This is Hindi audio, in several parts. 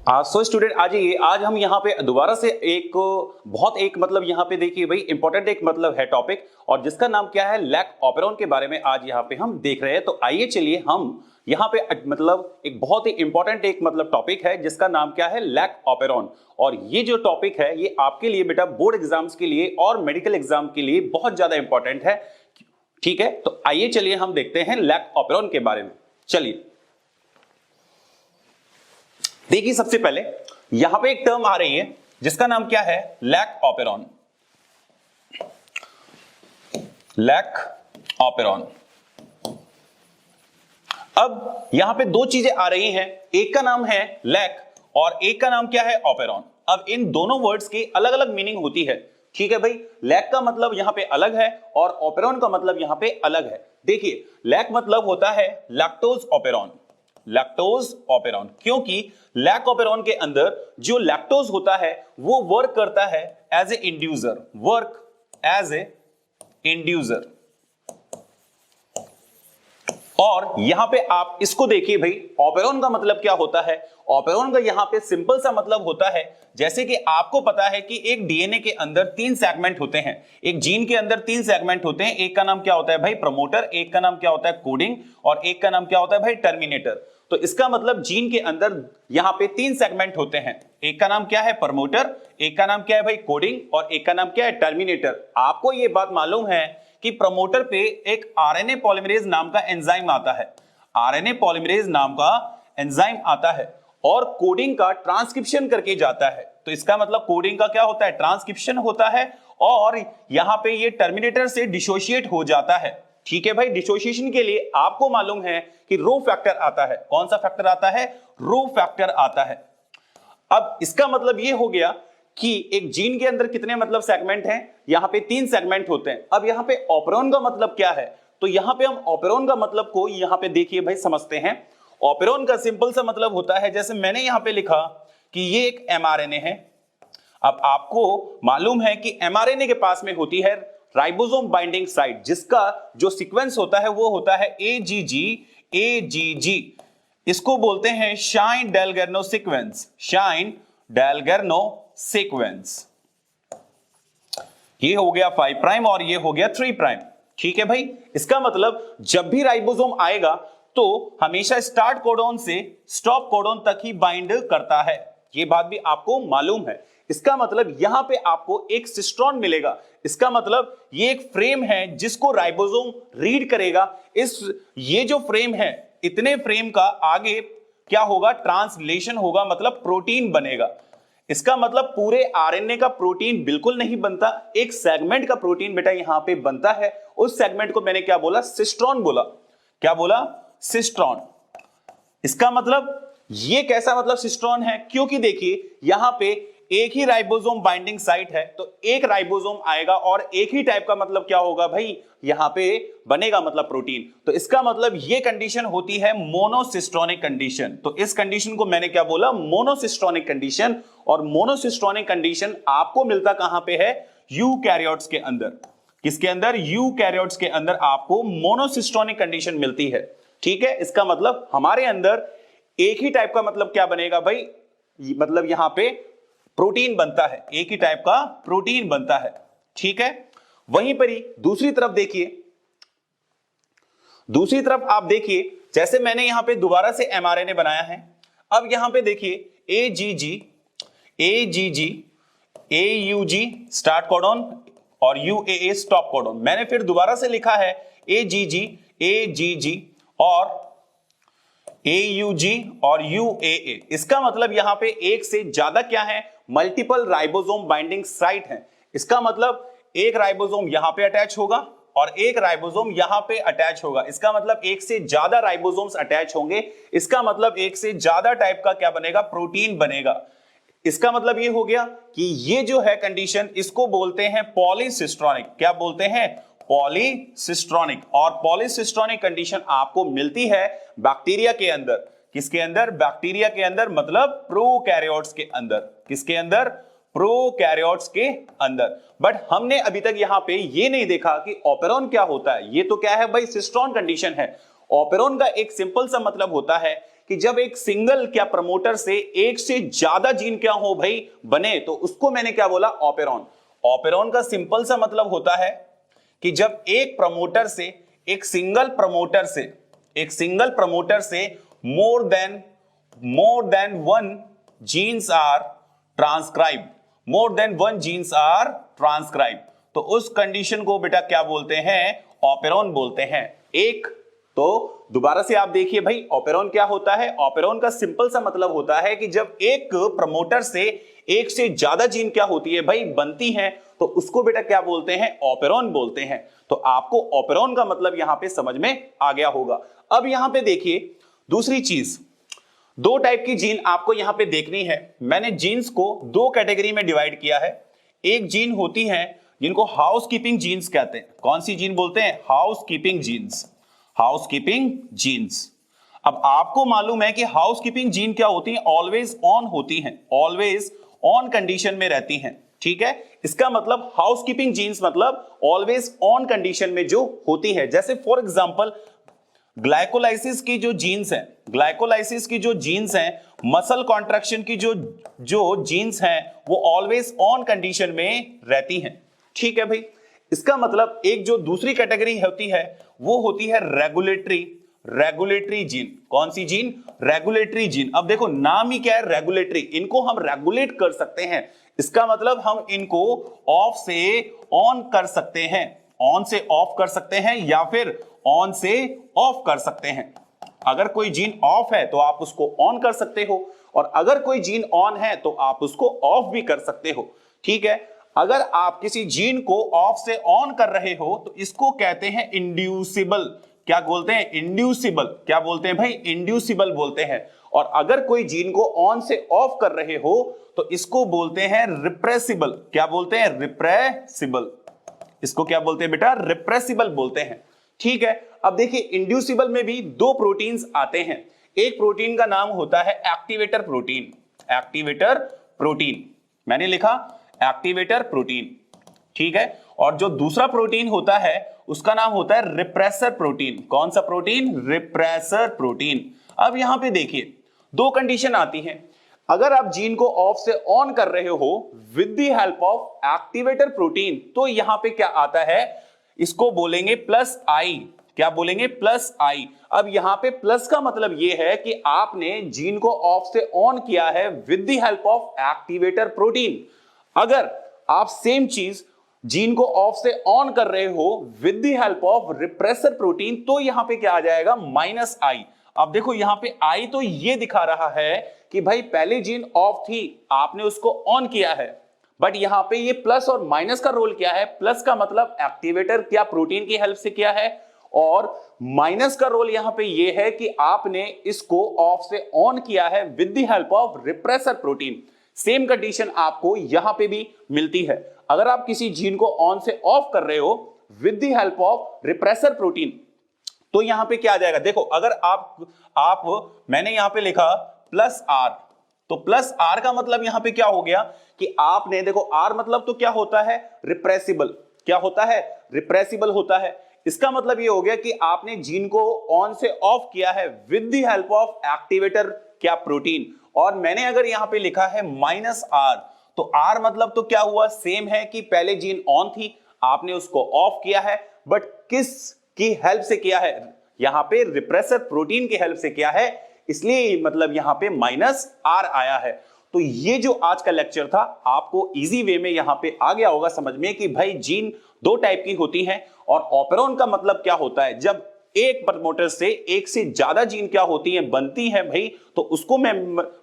सो स्टूडेंट आज हम यहाँ पे दोबारा से एक मतलब यहाँ पे देखिए भाई इंपॉर्टेंट एक मतलब है टॉपिक और जिसका नाम क्या है लैक ऑपेरॉन के बारे में आज यहाँ पे हम देख रहे हैं। तो आइए चलिए हम यहाँ पे मतलब एक बहुत ही इंपॉर्टेंट एक मतलब टॉपिक है जिसका नाम क्या है लैक ऑपेरॉन। और ये जो टॉपिक है ये आपके लिए बेटा बोर्ड एग्जाम्स के लिए और मेडिकल एग्जाम के लिए बहुत ज्यादा इंपॉर्टेंट है। ठीक है, तो आइए चलिए हम देखते हैं लैक ऑपेरॉन के बारे में। चलिए देखिए, सबसे पहले यहां पे एक टर्म आ रही है जिसका नाम क्या है लैक ऑपेरॉन। Lack operon. अब यहां पे दो चीजें आ रही हैं, एक का नाम है लैक और एक का नाम क्या है ऑपेरॉन। अब इन दोनों वर्ड्स की अलग अलग मीनिंग होती है। ठीक है भाई, लैक का मतलब यहां पे अलग है और ऑपेरॉन का मतलब यहां पे अलग है। देखिए लैक मतलब होता है लैक्टोज ऑपेरॉन। लैक्टोज ऑपेरॉन, क्योंकि लैक ऑपेरॉन के अंदर जो लैक्टोज होता है वो वर्क करता है as a inducer, work as a inducer. और यहां पे आप इसको देखिए भाई, ऑपेरॉन का मतलब क्या होता है। ऑपेरॉन का यहां पे सिंपल सा मतलब होता है, जैसे कि आपको पता है कि एक डीएनए के अंदर 3 सेगमेंट होते हैं, एक जीन के अंदर 3 सेगमेंट होते हैं। एक का नाम क्या होता है भाई प्रमोटर, एक का नाम क्या होता है कोडिंग और एक का नाम क्या होता है भाई टर्मिनेटर। तो इसका मतलब जीन के अंदर यहां पे 3 सेगमेंट होते हैं, एक का नाम क्या है प्रमोटर, एक का नाम क्या है भाई कोडिंग और एक का नाम क्या है टर्मिनेटर। आपको यह बात मालूम है कि प्रमोटर पे एक आरएनए पॉलीमरेज नाम का एंजाइम आता है, आरएनए पॉलीमरेज नाम का एंजाइम आता है और कोडिंग का ट्रांसक्रिप्शन करके जाता है। तो इसका मतलब कोडिंग का क्या होता है ट्रांसक्रिप्शन होता है और यहां पे ये टर्मिनेटर से डिसोशिएट हो जाता है। ठीक है भाई, डिसोसिएशन के लिए आपको मालूम है कि रो फैक्टर आता है। कौन सा फैक्टर आता है, रो फैक्टर आता है। अब इसका मतलब ये हो गया कि एक जीन के अंदर कितने मतलब सेगमेंट हैं, यहां पे 3 सेगमेंट होते हैं। अब यहां पे ऑपेरॉन का मतलब क्या है, तो यहां पे हम ऑपेरॉन का मतलब को यहां पे देखिए भाई समझते हैं। ऑपेरॉन का सिंपल सा मतलब होता है, जैसे मैंने यहां पे लिखा कि ये एक एमआरएनए है। अब आपको मालूम है कि एमआरएनए के पास में होती है राइबोसोम बाइंडिंग साइट, जिसका जो सीक्वेंस होता है वो होता है एजीजी। एजीजी इसको बोलते हैं शाइन डेलगर्नो सीक्वेंस, शाइन डेलगर्नो सीक्वेंस। ये हो गया 5 प्राइम और ये हो गया 3 प्राइम। ठीक है भाई, इसका मतलब जब भी राइबोसोम आएगा तो हमेशा स्टार्ट कोडोन से स्टॉप कोडोन तक ही बाइंड करता है। ये बात भी आपको मालूम है। इसका मतलब यहां पे आपको एक सिस्ट्रॉन मिलेगा। इसका मतलब ये एक फ्रेम है जिसको राइबोसोम रीड करेगा। ये जो फ्रेम है, इतने फ्रेम का आगे क्या होगा ट्रांसलेशन होगा, मतलब प्रोटीन बनेगा। इसका मतलब पूरे आरएनए का प्रोटीन बिल्कुल नहीं बनता, एक सेगमेंट का प्रोटीन बेटा यहां पे बनता है। उस सेगमेंट को मैंने क्या बोला सिस्ट्रॉन बोला। क्या बोला सिस्ट्रॉन। इसका मतलब ये कैसा मतलब सिस्ट्रॉन है, क्योंकि देखिए यहां पे एक ही राइबोसोम बाइंडिंग साइट है, तो एक राइबोसोम आएगा और एक ही टाइप का मतलब क्या होगा भाई यहां पे बनेगा मतलब प्रोटीन। तो इसका मतलब ये कंडीशन होती है मोनोसिस्ट्रोनिक कंडीशन। तो इस कंडीशन को मैंने क्या बोला मोनोसिस्ट्रोनिक कंडीशन। और मोनोसिस्ट्रोनिक कंडीशन आपको मिलता कहां पे है यूकैरियोट्स के अंदर। किसके अंदर, यूकैरियोट्स के अंदर आपको मोनोसिस्ट्रोनिक कंडीशन मिलती है। ठीक है, इसका मतलब हमारे अंदर एक ही टाइप का मतलब क्या बनेगा भाई, मतलब यहां पे प्रोटीन बनता है, एक ही टाइप का प्रोटीन बनता है। ठीक है, वहीं पर ही दूसरी तरफ देखिए, दूसरी तरफ आप देखिए जैसे मैंने यहां पे दोबारा से एमआरएनए बनाया है। अब यहां पे देखिए AGG, AGG, AUG start codon और यूएए स्टॉप कोडॉन। मैंने फिर दोबारा से लिखा है एजीजी, एजीजी और एयूजी और यूएए। इसका मतलब यहां पे एक से ज्यादा क्या है मल्टीपल राइबोसोम बाइंडिंग साइट है। इसका मतलब एक राइबोसोम यहां पे अटैच होगा और एक राइबोसोम यहां पे अटैच होगा। इसका मतलब एक से ज्यादा राइबोसोम्स अटैच होंगे। इसका मतलब एक से ज्यादा टाइप का क्या बनेगा प्रोटीन बनेगा। इसका मतलब ये हो गया कि ये जो है कंडीशन इसको बोलते हैं पॉलीसिस्ट्रॉनिक। क्या बोलते हैं पॉलीसिस्ट्रॉनिक। और पॉलीसिस्ट्रॉनिक कंडीशन आपको मिलती है बैक्टीरिया के अंदर। किसके अंदर, बैक्टीरिया के अंदर, मतलब प्रोकैरियोट्स के अंदर। किसके अंदर, प्रोकैरियोट्स के अंदर। बट हमने अभी तक यहां पे ये नहीं देखा कि ऑपेरॉन क्या होता है। ये तो क्या है भाई सिस्ट्रॉन कंडीशन है। ऑपेरॉन का एक सिंपल सा मतलब होता है कि जब एक सिंगल क्या प्रमोटर से एक से ज्यादा जीन क्या हो भाई बने, तो उसको मैंने क्या बोला, ऑपेरॉन। ऑपेरॉन का सिंपल सा मतलब होता है कि जब एक प्रमोटर से एक सिंगल प्रमोटर से more than one genes are transcribe, तो उस कंडीशन को बेटा क्या बोलते हैं, ऑपेरॉन बोलते हैं। एक तो दोबारा से आप देखिए भाई, ऑपेरॉन क्या होता है, ऑपेरॉन का सिंपल सा मतलब होता है कि जब एक प्रमोटर से एक से ज्यादा जीन क्या होती है भाई बनती है, तो उसको बेटा क्या बोलते हैं, ऑपेरॉन बोलते हैं। तो आपको ऑपेरॉन का मतलब यहां पे समझ में आ गया होगा। अब यहां पे देखिए दूसरी चीज, दो टाइप की जीन आपको यहां पे देखनी है। मैंने जीन्स को दो कैटेगरी में डिवाइड किया है। एक जीन होती है जिनको हाउसकीपिंग जीन्स कहते हैं। कौन सी जीन बोलते हैं, हाउसकीपिंग जीन्स। अब आपको मालूम है कि हाउसकीपिंग जीन क्या होती है, ऑलवेज ऑन होती हैं, ऑलवेज ऑन कंडीशन में रहती हैं। ठीक है, इसका मतलब हाउसकीपिंग जीन्स मतलब ऑलवेज ऑन कंडीशन में जो होती है। जैसे फॉर एग्जांपल ग्लाइकोलाइसिस की जो जीन्स हैं, मसल कॉन्ट्रैक्शन की जो जीन्स हैं, वो ऑलवेज ऑन कंडीशन में रहती हैं। ठीक है भाई, इसका मतलब एक जो दूसरी कैटेगरी होती है वो होती है रेगुलेटरी जीन। कौन सी जीन, रेगुलेटरी जीन। अब देखो नाम ही क्या है, रेगुलेटरी, इनको हम रेगुलेट कर सकते हैं। इसका मतलब हम इनको ऑफ से ऑन कर सकते हैं, ऑन से ऑफ कर सकते हैं या फिर ऑन से ऑफ कर सकते हैं। अगर कोई जीन ऑफ है तो आप उसको ऑन कर सकते हो, और अगर कोई जीन ऑन है तो आप उसको ऑफ भी कर सकते हो। ठीक है, अगर आप किसी जीन को ऑफ से ऑन कर रहे हो तो इसको कहते हैं इंड्यूसिबल। क्या बोलते हैं, इंड्यूसिबल। क्या बोलते हैं भाई, इंड्यूसिबल बोलते हैं। और अगर कोई जीन को ऑन से ऑफ कर रहे हो तो इसको बोलते हैं रिप्रेसिबल। क्या बोलते हैं, रिप्रेसिबल। इसको क्या बोलते हैं बेटा, रिप्रेसिबल बोलते हैं। ठीक है, अब देखिए इंड्यूसिबल में भी दो प्रोटीन्स आते हैं। एक प्रोटीन का नाम होता है एक्टिवेटर प्रोटीन, मैंने लिखा एक्टिवेटर प्रोटीन। ठीक है, और जो दूसरा प्रोटीन होता है उसका नाम होता है रिप्रेसर प्रोटीन। कौन सा प्रोटीन, रिप्रेसर प्रोटीन। अब यहां पे देखिए दो कंडीशन आती हैं। अगर आप जीन को ऑफ से ऑन कर रहे हो with the help of activator protein, तो यहां पे क्या आता है, इसको बोलेंगे प्लस आई। क्या बोलेंगे, प्लस आई। अब यहां पे प्लस का मतलब यह है कि आपने जीन को ऑफ से ऑन किया है with the help of activator protein. अगर आप सेम चीज जीन को ऑफ से ऑन कर रहे हो with the help of repressor protein, तो यहां पे क्या आ जाएगा, माइनस आई। अब देखो यहां पे आई तो ये दिखा रहा है कि भाई पहले जीन ऑफ थी, आपने उसको ऑन किया है, बट यहां पे ये प्लस और माइनस का रोल क्या है, प्लस का मतलब एक्टिवेटर क्या प्रोटीन की हेल्प से किया है, और माइनस का रोल यहां पे ये है कि आपने इसको ऑफ से ऑन किया है with the help of repressor protein. Same condition आपको यहां पे भी मिलती है। अगर आप किसी जीन को ऑन से ऑफ कर रहे हो with the help of repressor protein, तो यहां पे क्या आ जाएगा, देखो अगर आप मैंने यहां पे लिखा प्लस आर, तो प्लस आर का मतलब यहां पे क्या हो गया कि आपने देखो आर मतलब तो क्या होता है, रिप्रेसिबल। क्या होता है, रिप्रेसिबल होता है। इसका मतलब ये हो गया कि आपने जीन को ऑन से ऑफ किया है with the help of activator क्या प्रोटीन। और मैंने अगर यहां पे लिखा है माइनस आर, तो आर मतलब तो क्या हुआ, सेम है कि पहले जीन ऑन थी, आपने उसको ऑफ किया है, बट किस की हेल्प से किया है, यहां पे रिप्रेसर प्रोटीन की हेल्प से किया है, इसलिए मतलब यहां पे माइनस आर आया है। तो ये जो आज का लेक्चर था आपको इजी वे में यहां पे आ गया होगा समझ में कि भाई जीन दो टाइप की होती हैं, और ऑपेरॉन का मतलब क्या होता है, जब एक प्रमोटर से एक से ज्यादा जीन क्या होती हैं बनती हैं भाई, तो उसको मैं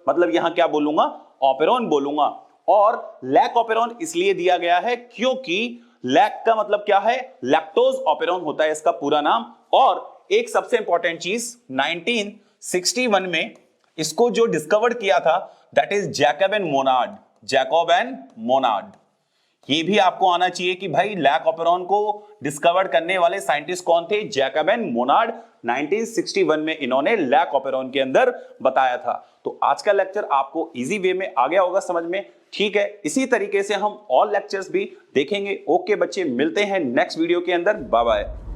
मतलब यहां क्या बोलूंगा, ऑपेरॉन बोलूंगा। और लैक ऑपेरॉन इसलिए दिया गया है क्योंकि लैक का मतलब क्या है, लैक्टोज ऑपेरॉन होता है इसका पूरा नाम। और एक सबसे इंपॉर्टेंट चीज 1961 में इसको जो डिस्कवर किया था that is Jacob and Monod. ये भी आपको आना चाहिए कि भाई लैक ऑपेरॉन को डिस्कवर करने वाले साइंटिस्ट कौन थे, जैकब एंड मोनार्ड। 1961 में इन्होंने लैक ऑपेरॉन के अंदर बताया था। तो आज का लेक्चर आपको इजी वे में आ गया होगा समझ में। ठीक है, इसी तरीके से हम और लेक्चर्स भी देखेंगे। ओके बच्चे, मिलते हैं नेक्स्ट वीडियो के अंदर। Bye bye.